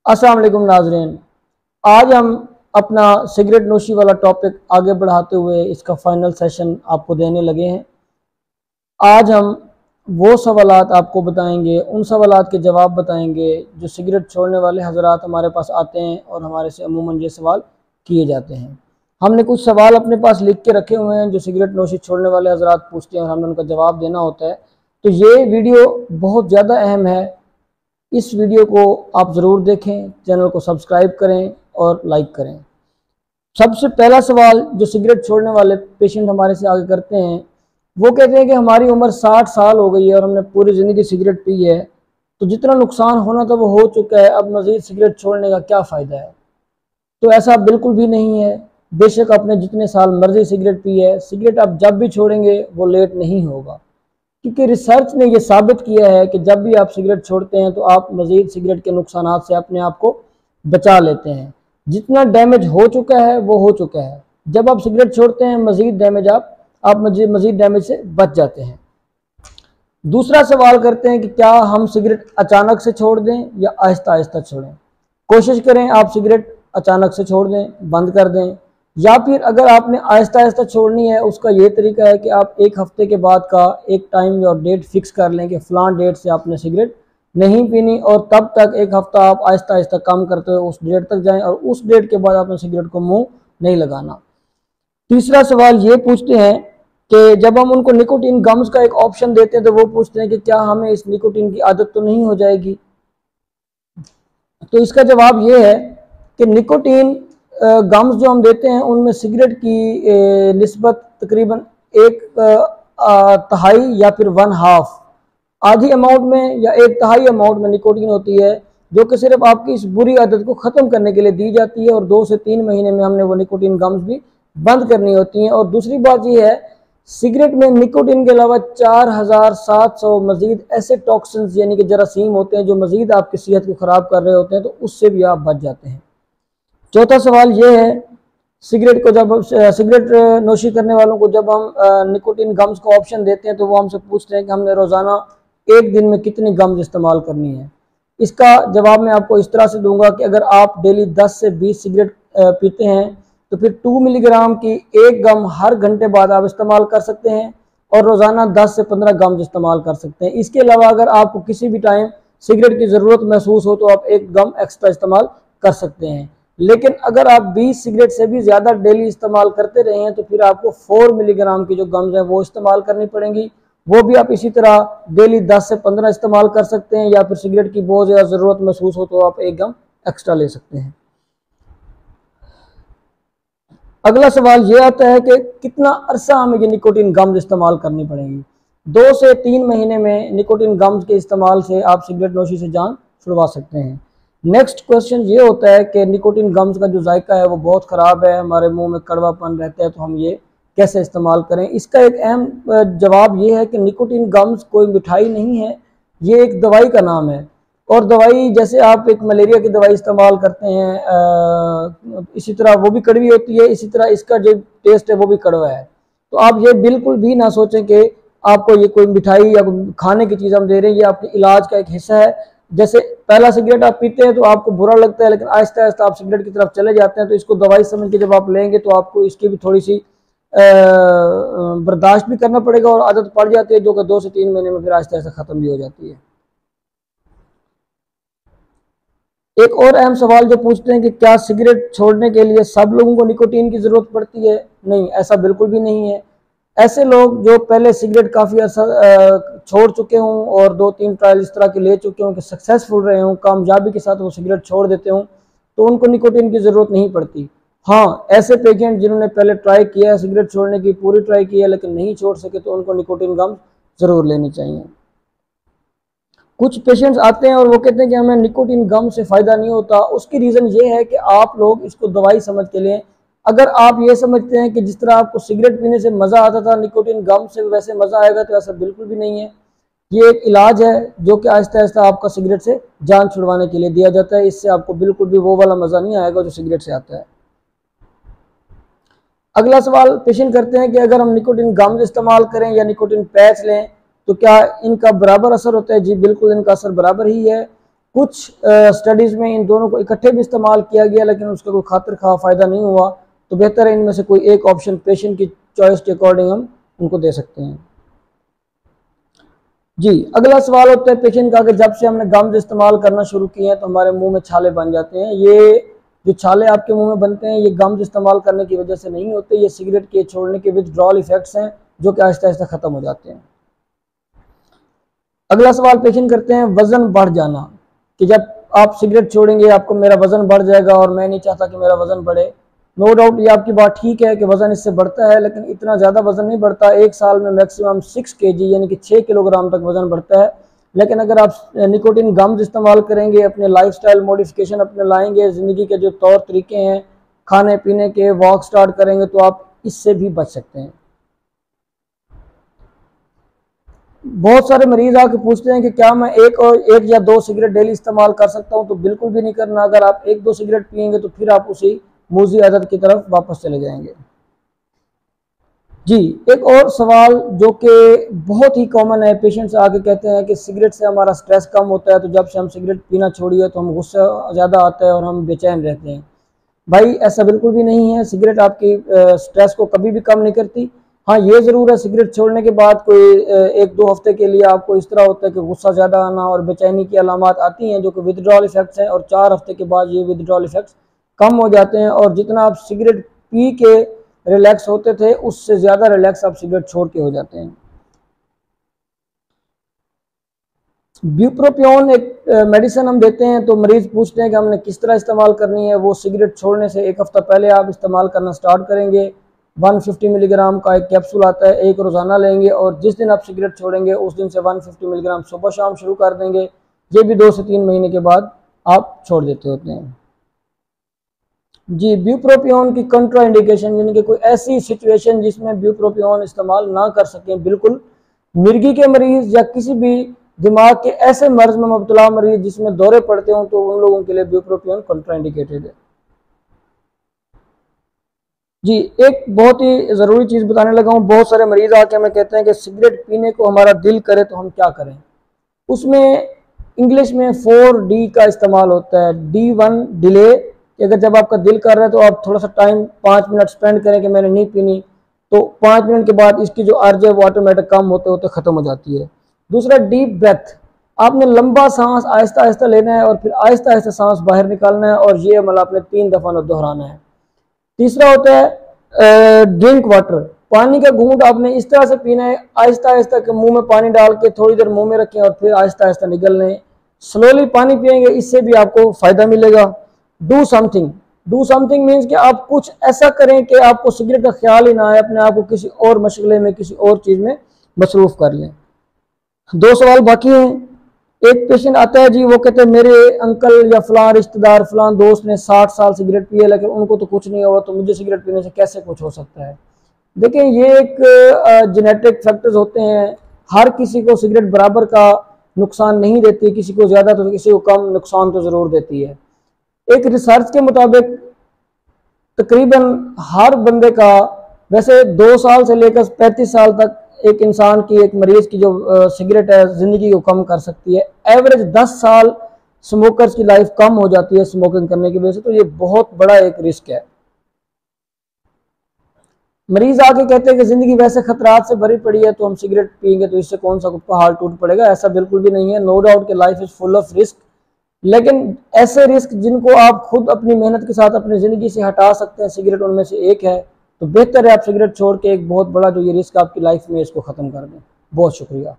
अस्सलाम वालेकुम नाज़रीन, आज हम अपना सिगरेट नोशी वाला टॉपिक आगे बढ़ाते हुए इसका फाइनल सेशन आपको देने लगे हैं। आज हम वो सवालात आपको बताएंगे, उन सवालात के जवाब बताएंगे जो सिगरेट छोड़ने वाले हजरात हमारे पास आते हैं और हमारे से अमूमन ये सवाल किए जाते हैं। हमने कुछ सवाल अपने पास लिख के रखे हुए हैं जो सिगरेट नोशी छोड़ने वाले हजरात पूछते हैं और हमने उनका जवाब देना होता है। तो ये वीडियो बहुत ज़्यादा अहम है, इस वीडियो को आप ज़रूर देखें, चैनल को सब्सक्राइब करें और लाइक करें। सबसे पहला सवाल जो सिगरेट छोड़ने वाले पेशेंट हमारे से आगे करते हैं, वो कहते हैं कि हमारी उम्र 60 साल हो गई है और हमने पूरी ज़िंदगी सिगरेट पी है, तो जितना नुकसान होना था वो हो चुका है, अब मज़ीद सिगरेट छोड़ने का क्या फ़ायदा है। तो ऐसा बिल्कुल भी नहीं है। बेशक आपने जितने साल मर्जी सिगरेट पी है, सिगरेट आप जब भी छोड़ेंगे वो लेट नहीं होगा, क्योंकि रिसर्च ने यह साबित किया है कि जब भी आप सिगरेट छोड़ते हैं तो आप मज़ीद सिगरेट के नुकसानात से अपने आप को बचा लेते हैं। जितना डैमेज हो चुका है वो हो चुका है, जब आप सिगरेट छोड़ते हैं मज़ीद डैमेज आप मज़ीद डैमेज से बच जाते हैं। दूसरा सवाल करते हैं कि क्या हम सिगरेट अचानक से छोड़ दें या आहिस्ता आहिस्ता छोड़ें। कोशिश करें आप सिगरेट अचानक से छोड़ दें, बंद कर दें, या फिर अगर आपने आहिस्ता आहिस्ता छोड़नी है उसका ये तरीका है कि आप एक हफ्ते के बाद का एक टाइम और डेट फिक्स कर लें कि फ़लाँ डेट से आपने सिगरेट नहीं पीनी, और तब तक एक हफ्ता आप आहिस्ता आहिस्ता कम करते हुए उस डेट तक जाएं और उस डेट के बाद आपने सिगरेट को मुंह नहीं लगाना। तीसरा सवाल ये पूछते हैं कि जब हम उनको निकोटीन गम्स का एक ऑप्शन देते हैं तो वो पूछते हैं कि क्या हमें इस निकोटीन की आदत तो नहीं हो जाएगी। तो इसका जवाब ये है कि निकोटीन गम्स जो हम देते हैं उनमें सिगरेट की निस्बत तकरीबन एक तिहाई या फिर 1/2 आधी अमाउंट में या एक तिहाई अमाउंट में निकोटीन होती है, जो कि सिर्फ आपकी इस बुरी आदत को ख़त्म करने के लिए दी जाती है और 2 से 3 महीने में हमने वो निकोटीन गम्स भी बंद करनी होती हैं। और दूसरी बात यह है, सिगरेट में निकोटीन के अलावा 4700 मज़ीद ऐसे टॉक्सिन्स यानी कि जरासीम होते हैं जो मज़ीद आपकी सेहत को ख़राब कर रहे होते हैं, तो उससे भी आप बच जाते हैं। चौथा सवाल ये है, सिगरेट को जब सिगरेट नोशी करने वालों को जब हम निकोटीन गम्स का ऑप्शन देते हैं तो वो हमसे पूछते हैं कि हमने रोज़ाना एक दिन में कितनी गम्स इस्तेमाल करनी है। इसका जवाब मैं आपको इस तरह से दूंगा कि अगर आप डेली 10 से 20 सिगरेट पीते हैं तो फिर 2 मिलीग्राम की एक गम हर घंटे बाद आप इस्तेमाल कर सकते हैं और रोज़ाना 10 से 15 गम्स इस्तेमाल कर सकते हैं। इसके अलावा अगर आपको किसी भी टाइम सिगरेट की ज़रूरत महसूस हो तो आप एक गम एक्स्ट्रा इस्तेमाल कर सकते हैं। लेकिन अगर आप 20 सिगरेट से भी ज़्यादा डेली इस्तेमाल करते रहे हैं तो फिर आपको 4 मिलीग्राम की जो गम्स हैं वो इस्तेमाल करनी पड़ेंगी। वो भी आप इसी तरह डेली 10 से 15 इस्तेमाल कर सकते हैं, या फिर सिगरेट की बहुत ज़्यादा ज़रूरत महसूस हो तो आप एक गम एक्स्ट्रा ले सकते हैं। अगला सवाल ये आता है कि कितना अरसा हमें ये निकोटीन गम्स इस्तेमाल करनी पड़ेगी। 2 से 3 महीने में निकोटीन गम्स के इस्तेमाल से आप सिगरेट नोशी से जान छुड़वा सकते हैं। नेक्स्ट क्वेश्चन ये होता है कि निकोटीन गम्स का जो जायका है वो बहुत ख़राब है, हमारे मुंह में कड़वापन रहता है, तो हम ये कैसे इस्तेमाल करें। इसका एक अहम जवाब ये है कि निकोटीन गम्स कोई मिठाई नहीं है, ये एक दवाई का नाम है। और दवाई जैसे आप एक मलेरिया की दवाई इस्तेमाल करते हैं इसी तरह वो भी कड़वी होती है, इसी तरह इसका जो टेस्ट है वो भी कड़वा है। तो आप ये बिल्कुल भी ना सोचें कि आपको ये कोई मिठाई या खाने की चीज़ हम दे रहे हैं, ये आपके इलाज का एक हिस्सा है। जैसे पहला सिगरेट आप पीते हैं तो आपको बुरा लगता है, लेकिन आहिस्ता आहिस्ता आप सिगरेट की तरफ चले जाते हैं, तो इसको दवाई समझ के जब आप लेंगे तो आपको इसकी भी थोड़ी सी बर्दाश्त भी करना पड़ेगा और आदत पड़ जाती है, जो कि 2 से 3 महीने में फिर आहिस्ता आहिस्ता ख़त्म भी हो जाती है। एक और अहम सवाल जो पूछते हैं कि क्या सिगरेट छोड़ने के लिए सब लोगों को निकोटीन की ज़रूरत पड़ती है। नहीं, ऐसा बिल्कुल भी नहीं है। ऐसे लोग जो पहले सिगरेट काफ़ी अर्सा छोड़ चुके हों और 2-3 ट्रायल इस तरह के ले चुके हों कि सक्सेसफुल रहे हों, कामयाबी के साथ वो सिगरेट छोड़ देते हों, तो उनको निकोटीन की ज़रूरत नहीं पड़ती। हाँ, ऐसे पेशेंट जिन्होंने पहले ट्राई किया है सिगरेट छोड़ने की, पूरी ट्राई की है लेकिन नहीं छोड़ सके, तो उनको निकोटीन गम ज़रूर लेनी चाहिए। कुछ पेशेंट्स आते हैं और वो कहते हैं कि हमें निकोटीन गम से फ़ायदा नहीं होता। उसकी रीज़न ये है कि आप लोग इसको दवाई समझ के लें। अगर आप ये समझते हैं कि जिस तरह आपको सिगरेट पीने से मज़ा आता था निकोटीन गम से वैसे मज़ा आएगा, तो ऐसा बिल्कुल भी नहीं है। ये एक इलाज है जो कि आहिस्ता आहिस्ता आपका सिगरेट से जान छुड़वाने के लिए दिया जाता है। इससे आपको बिल्कुल भी वो वाला मज़ा नहीं आएगा जो सिगरेट से आता है। अगला सवाल पेशेंट करते हैं कि अगर हम निकोटीन गम इस्तेमाल करें या निकोटीन पैच लें तो क्या इनका बराबर असर होता है। जी बिल्कुल, इनका असर बराबर ही है। कुछ स्टडीज़ में इन दोनों को इकट्ठे भी इस्तेमाल किया गया, लेकिन उसका कोई खातिर खा फ़ायदा नहीं हुआ। तो बेहतर है इनमें से कोई एक ऑप्शन पेशेंट की चॉइस के अकॉर्डिंग हम उनको दे सकते हैं। जी, अगला सवाल होता है पेशेंट का कि जब से हमने गम्स इस्तेमाल करना शुरू किए हैं तो हमारे मुंह में छाले बन जाते हैं। ये जो छाले आपके मुंह में बनते हैं ये गम्स इस्तेमाल करने की वजह से नहीं होते, ये सिगरेट के छोड़ने के विथड्रॉल इफेक्ट्स हैं जो कि आहिस्ता आहिस्ता ख़त्म हो जाते हैं। अगला सवाल पेशेंट करते हैं वज़न बढ़ जाना, कि जब आप सिगरेट छोड़ेंगे आपको मेरा वज़न बढ़ जाएगा और मैं नहीं चाहता कि मेरा वज़न बढ़े। नो डाउट ये आपकी बात ठीक है कि वज़न इससे बढ़ता है, लेकिन इतना ज़्यादा वज़न नहीं बढ़ता। एक साल में मैक्सिमम 6 kg यानी कि 6 किलोग्राम तक वज़न बढ़ता है। लेकिन अगर आप निकोटिन गम्स इस्तेमाल करेंगे, अपने लाइफस्टाइल मॉडिफिकेशन अपने लाएंगे, ज़िंदगी के जो तौर तरीके हैं खाने पीने के, वॉक स्टार्ट करेंगे, तो आप इससे भी बच सकते हैं। बहुत सारे मरीज आके पूछते हैं कि क्या मैं एक या दो सिगरेट डेली इस्तेमाल कर सकता हूं, तो बिल्कुल भी नहीं करना। अगर आप 1-2 सिगरेट पिएंगे तो फिर आप उसी मूजी आदत की तरफ वापस चले जाएंगे। जी, एक और सवाल जो कि बहुत ही कॉमन है, पेशेंट्स आके कहते हैं कि सिगरेट से हमारा स्ट्रेस कम होता है, तो जब से हम सिगरेट पीना छोड़िए तो हम गुस्सा ज़्यादा आता है और हम बेचैन रहते हैं। भाई ऐसा बिल्कुल भी नहीं है, सिगरेट आपकी स्ट्रेस को कभी भी कम नहीं करती। हाँ, ये ज़रूर है सिगरेट छोड़ने के बाद कोई 1-2 हफ्ते के लिए आपको इस तरह होता है कि गुस्सा ज़्यादा आना और बेचैनी की अलामात आती हैं, जो कि विथड्रॉल इफेक्ट्स हैं, और 4 हफ्ते के बाद ये विथड्रॉल इफेक्ट्स कम हो जाते हैं। और जितना आप सिगरेट पी के रिलैक्स होते थे उससे ज़्यादा रिलैक्स आप सिगरेट छोड़ के हो जाते हैं। ब्यूप्रोपियोन एक मेडिसिन हम देते हैं, तो मरीज पूछते हैं कि हमने किस तरह इस्तेमाल करनी है। वो सिगरेट छोड़ने से 1 हफ्ता पहले आप इस्तेमाल करना स्टार्ट करेंगे। 150 मिलीग्राम का एक कैप्सूल आता है, एक रोज़ाना लेंगे, और जिस दिन आप सिगरेट छोड़ेंगे उस दिन से 150 मिलीग्राम सुबह शाम शुरू कर देंगे। ये भी 2 से 3 महीने के बाद आप छोड़ देते होते हैं। जी, ब्यूप्रोपियोन की कंट्रा इंडिकेशन, यानी कि कोई ऐसी सिचुएशन जिसमें ब्यूप्रोपियोन इस्तेमाल ना कर सकें, बिल्कुल मिर्गी के मरीज या किसी भी दिमाग के ऐसे मर्ज में मुब्तला मरीज जिसमें दौरे पड़ते हों, तो उन लोगों के लिए ब्यूप्रोपियोन कंट्रा इंडिकेटेड है। जी, एक बहुत ही ज़रूरी चीज़ बताने लगा हूँ। बहुत सारे मरीज आके हमें कहते हैं कि सिगरेट पीने को हमारा दिल करे तो हम क्या करें। उसमें इंग्लिश में 4D का इस्तेमाल होता है। D1 डिले, कि अगर जब आपका दिल कर रहा है तो आप थोड़ा सा टाइम 5 मिनट स्पेंड करें कि मैंने नहीं पीनी, तो 5 मिनट के बाद इसकी जो अर्ज है वो ऑटोमेटिक कम होते होते ख़त्म हो जाती है। दूसरा डीप ब्रेथ, आपने लंबा सांस आहिस्ता आहिस्ता लेना है और फिर आहिस्ता आहिस्ता सांस बाहर निकालना है, और ये अमल आपने 3 दफ़ा दोहराना है। तीसरा होता है ड्रिंक वाटर, पानी का घूंट आपने इस तरह से पीना है, आहिस्ता आहिस्ता के मुंह में पानी डाल के थोड़ी देर मुंह में रखें और फिर आहिस्ता आहिस्ता निगलने। स्लोली पानी पिएंगे, इससे भी आपको फ़ायदा मिलेगा। डू समथिंग मीन्स कि आप कुछ ऐसा करें कि आपको सिगरेट का ख्याल ही ना आए, अपने आप को किसी और मशगले में, किसी और चीज़ में मसरूफ़ कर लें। 2 सवाल बाकी हैं। एक पेशेंट आता है जी, वो कहते हैं मेरे अंकल या फलां रिश्तेदार, फलां दोस्त ने 60 साल सिगरेट पिए लेकिन उनको तो कुछ नहीं हुआ, तो मुझे सिगरेट पीने से कैसे कुछ हो सकता है। देखें, ये एक जेनेटिक फैक्टर्स होते हैं। हर किसी को सिगरेट बराबर का नुकसान नहीं देती, किसी को ज़्यादा तो किसी को कम नुकसान तो ज़रूर देती है। एक रिसर्च के मुताबिक तकरीबन हर बंदे का, वैसे 2 साल से लेकर 35 साल तक एक इंसान की, एक मरीज की जो सिगरेट है ज़िंदगी को कम कर सकती है। एवरेज 10 साल स्मोकर्स की लाइफ कम हो जाती है स्मोकिंग करने की वजह से, तो ये बहुत बड़ा एक रिस्क है। मरीज आके कहते हैं कि ज़िंदगी वैसे खतरात से भरी पड़ी है, तो हम सिगरेट पिएंगे तो इससे कौन सा पहाड़ टूट पड़ेगा। ऐसा बिल्कुल भी नहीं है। नो डाउट कि life is full of risk, लेकिन ऐसे रिस्क जिनको आप खुद अपनी मेहनत के साथ अपनी ज़िंदगी से हटा सकते हैं, सिगरेट उनमें से एक है। तो बेहतर है आप सिगरेट छोड़ के एक बहुत बड़ा जो ये रिस्क आपकी लाइफ में इसको ख़त्म कर दें। बहुत शुक्रिया।